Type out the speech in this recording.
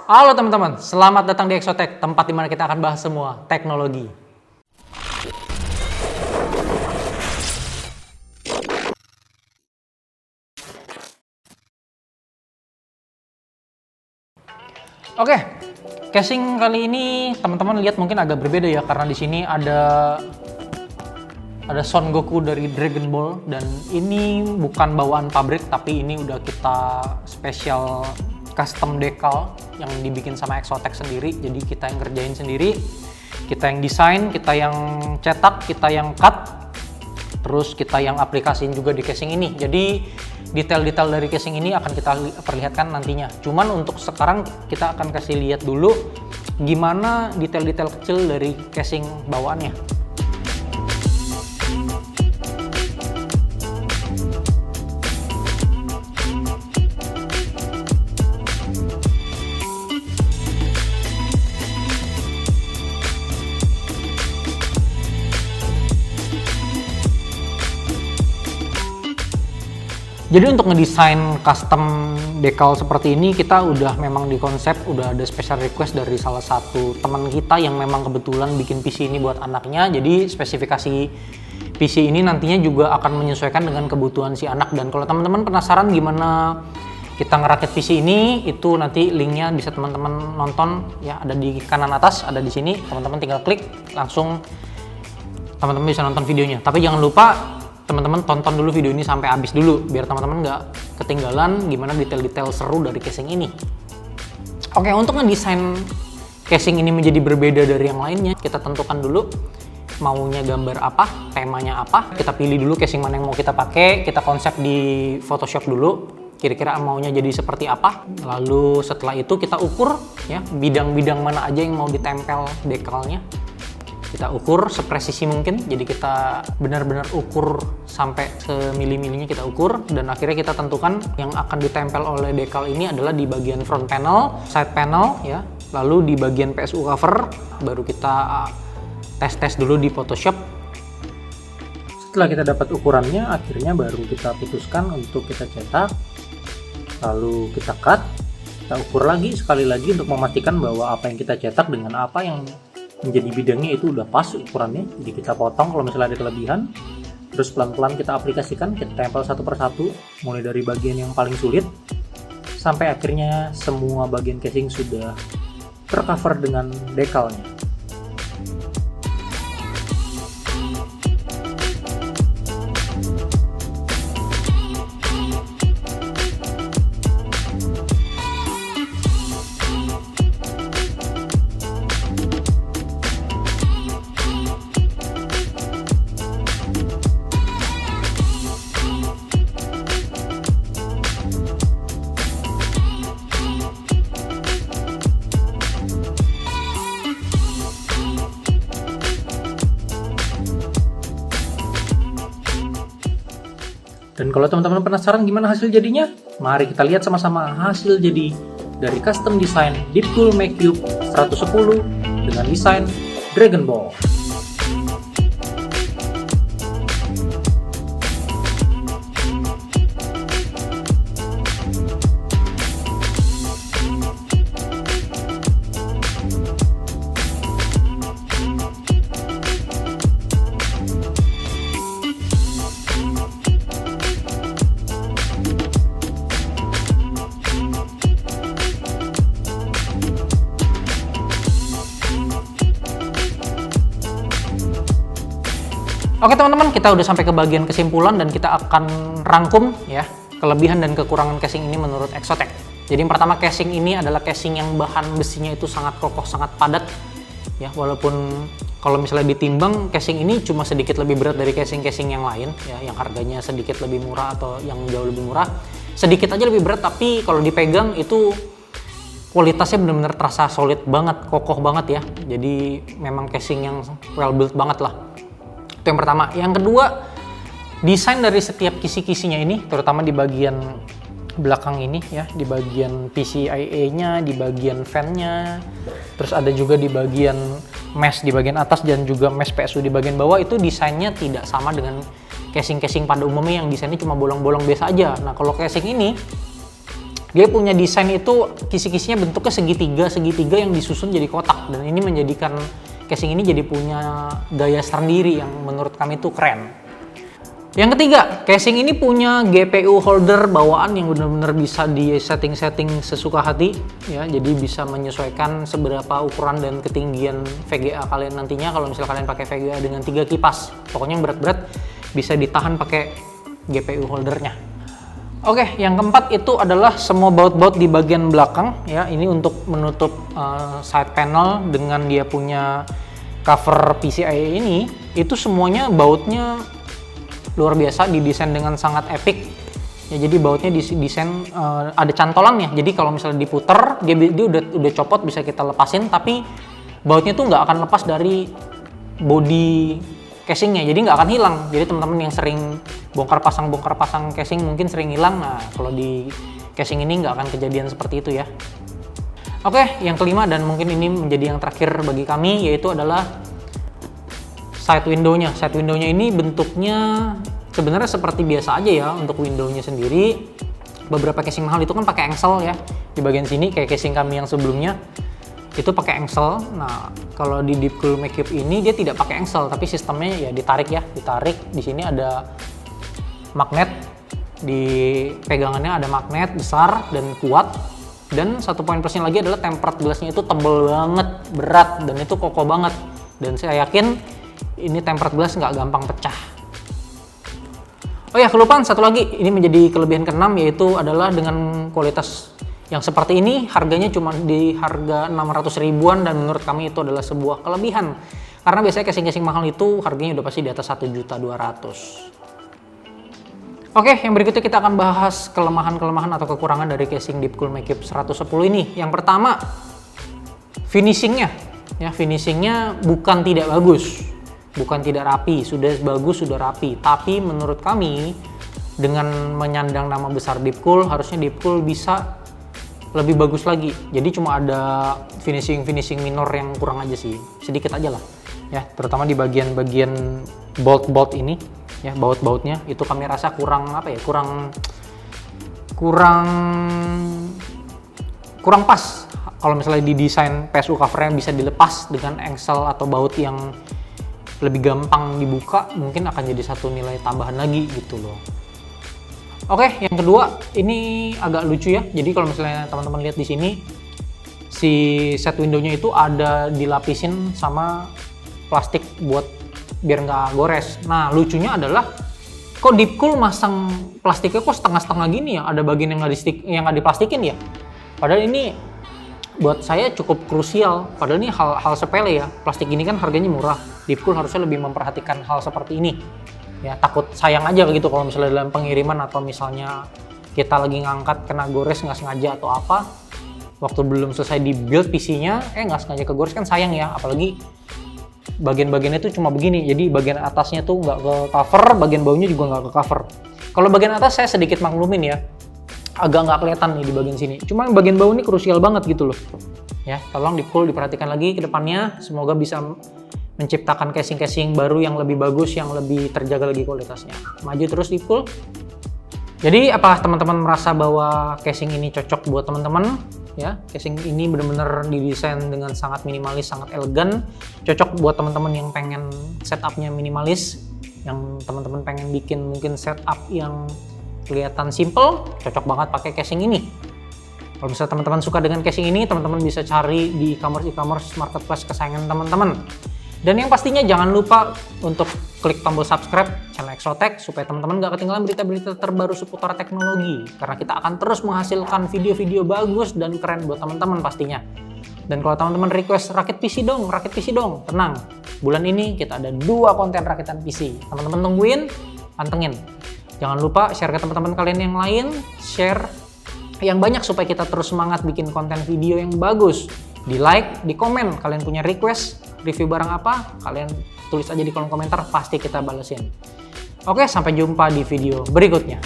Halo teman-teman, selamat datang di Exotech, tempat di mana kita akan bahas semua teknologi. Oke, casing kali ini teman-teman lihat mungkin agak berbeda ya, karena di sini ada Son Goku dari Dragon Ball, dan ini bukan bawaan pabrik tapi ini udah kita special custom decal yang dibikin sama Exotech sendiri. Jadi kita yang ngerjain sendiri, kita yang desain, kita yang cetak, kita yang cut, terus kita yang aplikasiin juga di casing ini. Jadi detail-detail dari casing ini akan kita perlihatkan nantinya. Cuman untuk sekarang kita akan kasih lihat dulu gimana detail-detail kecil dari casing bawaannya. Jadi untuk ngedesain custom decal seperti ini, kita udah memang di konsep, udah ada special request dari salah satu teman kita yang memang kebetulan bikin PC ini buat anaknya. Jadi spesifikasi PC ini nantinya juga akan menyesuaikan dengan kebutuhan si anak. Dan kalau teman-teman penasaran gimana kita ngerakit PC ini, itu nanti linknya bisa teman-teman nonton ya, ada di kanan atas, ada di sini. Teman-teman tinggal klik, langsung teman-teman bisa nonton videonya. Tapi jangan lupa teman-teman tonton dulu video ini sampai habis dulu, biar teman-teman nggak ketinggalan gimana detail-detail seru dari casing ini. Oke, untuk ngedesain casing ini menjadi berbeda dari yang lainnya, kita tentukan dulu maunya gambar apa, temanya apa. Kita pilih dulu casing mana yang mau kita pakai, kita konsep di Photoshop dulu, kira-kira maunya jadi seperti apa. Lalu setelah itu kita ukur ya, bidang-bidang mana aja yang mau ditempel decalnya. Kita ukur sepresisi mungkin, jadi kita benar-benar ukur sampai semili-milinya kita ukur, dan akhirnya kita tentukan yang akan ditempel oleh decal ini adalah di bagian front panel, side panel ya, lalu di bagian PSU cover. Baru kita tes dulu di Photoshop. Setelah kita dapat ukurannya, akhirnya baru kita putuskan untuk kita cetak, lalu kita cut, kita ukur lagi sekali lagi untuk memastikan bahwa apa yang kita cetak dengan apa yang menjadi bidangnya itu udah pas ukurannya. Jadi kita potong kalau misalnya ada kelebihan, terus pelan-pelan kita aplikasikan, kita tempel satu persatu, mulai dari bagian yang paling sulit sampai akhirnya semua bagian casing sudah tercover dengan decalnya. Dan kalau teman-teman penasaran gimana hasil jadinya, mari kita lihat sama-sama hasil jadi dari custom design Deepcool MaxCube 110 dengan desain Dragon Ball. Oke teman-teman, kita udah sampai ke bagian kesimpulan dan kita akan rangkum ya kelebihan dan kekurangan casing ini menurut Exotech. Jadi yang pertama, casing ini adalah casing yang bahan besinya itu sangat kokoh, sangat padat ya, walaupun kalau misalnya ditimbang casing ini cuma sedikit lebih berat dari casing-casing yang lain ya, yang harganya sedikit lebih murah atau yang jauh lebih murah, sedikit aja lebih berat, tapi kalau dipegang itu kualitasnya benar-benar terasa solid banget, kokoh banget ya. Jadi memang casing yang well built banget lah. Itu yang pertama. Yang kedua, desain dari setiap kisi-kisinya ini, terutama di bagian belakang ini ya, di bagian PCIe-nya, di bagian fan-nya, terus ada juga di bagian mesh di bagian atas dan juga mesh PSU di bagian bawah, itu desainnya tidak sama dengan casing-casing pada umumnya yang desainnya cuma bolong-bolong biasa aja. Nah kalau casing ini Dia punya desain itu kisi-kisinya bentuknya segitiga yang disusun jadi kotak, dan ini menjadikan casing ini jadi punya gaya sendiri yang menurut kami itu keren. Yang ketiga, casing ini punya GPU holder bawaan yang benar-benar bisa di setting-setting sesuka hati ya. Jadi bisa menyesuaikan seberapa ukuran dan ketinggian VGA kalian nantinya kalau misalnya kalian pakai VGA dengan 3 kipas. Pokoknya yang berat-berat bisa ditahan pakai GPU holdernya. Oke, yang keempat itu adalah semua baut-baut di bagian belakang ya. Ini untuk menutup side panel dengan dia punya cover PCIe ini, itu semuanya bautnya luar biasa, didesain dengan sangat epic ya. Jadi bautnya didesain ada cantolannya, jadi kalau misalnya diputer dia udah copot, bisa kita lepasin, tapi bautnya tuh nggak akan lepas dari body casingnya, jadi nggak akan hilang. Jadi teman-teman yang sering bongkar pasang casing mungkin sering hilang. Nah, kalau di casing ini nggak akan kejadian seperti itu ya. Oke, yang kelima dan mungkin ini menjadi yang terakhir bagi kami, yaitu adalah side window-nya. Side window-nya ini bentuknya sebenarnya seperti biasa aja ya untuk window-nya sendiri. Beberapa casing mahal itu kan pakai engsel ya. Di bagian sini kayak casing kami yang sebelumnya itu pakai engsel. Nah, kalau di Deepcool Make Cube ini dia tidak pakai engsel, tapi sistemnya ya ditarik ya, ditarik. Di sini ada magnet, di pegangannya ada magnet besar dan kuat. Dan satu poin plusnya lagi adalah tempered glass-nya itu tebal banget, berat, dan itu kokoh banget. Dan saya yakin ini tempered glass nggak gampang pecah. Oh ya, kelupaan satu lagi, ini menjadi kelebihan ke-6, yaitu adalah dengan kualitas yang seperti ini, harganya cuma di harga 600 ribuan, dan menurut kami itu adalah sebuah kelebihan. Karena biasanya casing-casing mahal itu harganya udah pasti di atas 1.200.000. Oke, yang berikutnya kita akan bahas kelemahan-kelemahan atau kekurangan dari casing Deepcool Make Cube 110 ini. Yang pertama, finishingnya. Ya, finishingnya bukan tidak bagus, bukan tidak rapi, sudah bagus, sudah rapi. Tapi menurut kami, dengan menyandang nama besar Deepcool, harusnya Deepcool bisa lebih bagus lagi. Jadi cuma ada finishing minor yang kurang aja sih, sedikit aja lah. Ya, terutama di bagian bolt ini, ya baut-bautnya itu kami rasa kurang apa ya, kurang pas. Kalau misalnya didesain PSU covernya bisa dilepas dengan engsel atau baut yang lebih gampang dibuka, mungkin akan jadi satu nilai tambahan lagi gitu loh. Oke, yang kedua ini agak lucu ya. Jadi kalau misalnya teman-teman lihat di sini, si set window-nya itu ada dilapisin sama plastik buat biar nggak gores. Nah, lucunya adalah kok Deepcool masang plastiknya kok setengah-setengah gini ya? Ada bagian yang nggak diplastikin ya? Padahal ini buat saya cukup krusial. Padahal ini hal sepele ya. Plastik ini kan harganya murah. Deepcool harusnya lebih memperhatikan hal seperti ini. Ya, takut sayang aja gitu kalau misalnya dalam pengiriman atau misalnya kita lagi ngangkat kena gores nggak sengaja atau apa. Waktu belum selesai di build PC-nya, nggak sengaja kegores kan sayang ya. Apalagi bagian-bagiannya itu cuma begini. Jadi bagian atasnya tuh nggak ke cover, bagian bawahnya juga nggak ke cover. Kalau bagian atas saya sedikit maklumin ya. Agak nggak kelihatan nih di bagian sini. Cuma yang bagian bawah ini krusial banget gitu loh. Ya, tolong Deepcool diperhatikan lagi ke depannya. Semoga bisa menciptakan casing-casing baru yang lebih bagus, yang lebih terjaga lagi kualitasnya. Maju terus Deepcool. Jadi apa teman-teman merasa bahwa casing ini cocok buat teman-teman? Ya, casing ini benar-benar didesain dengan sangat minimalis, sangat elegan. Cocok buat teman-teman yang pengen setupnya minimalis, yang teman-teman pengen bikin mungkin setup yang kelihatan simple, cocok banget pakai casing ini. Kalau misalnya teman-teman suka dengan casing ini, teman-teman bisa cari di e-commerce marketplace kesayangan teman-teman. Dan yang pastinya jangan lupa untuk klik tombol subscribe channel Exotech supaya teman-teman gak ketinggalan berita-berita terbaru seputar teknologi. Karena kita akan terus menghasilkan video-video bagus dan keren buat teman-teman pastinya. Dan kalau teman-teman request rakit PC dong, tenang. Bulan ini kita ada 2 konten rakitan PC. Teman-teman tungguin, pantengin. Jangan lupa share ke teman-teman kalian yang lain, share yang banyak supaya kita terus semangat bikin konten video yang bagus. Di like, di komen, kalian punya request, review barang apa, kalian tulis aja di kolom komentar, pasti kita balesin. Oke, sampai jumpa di video berikutnya.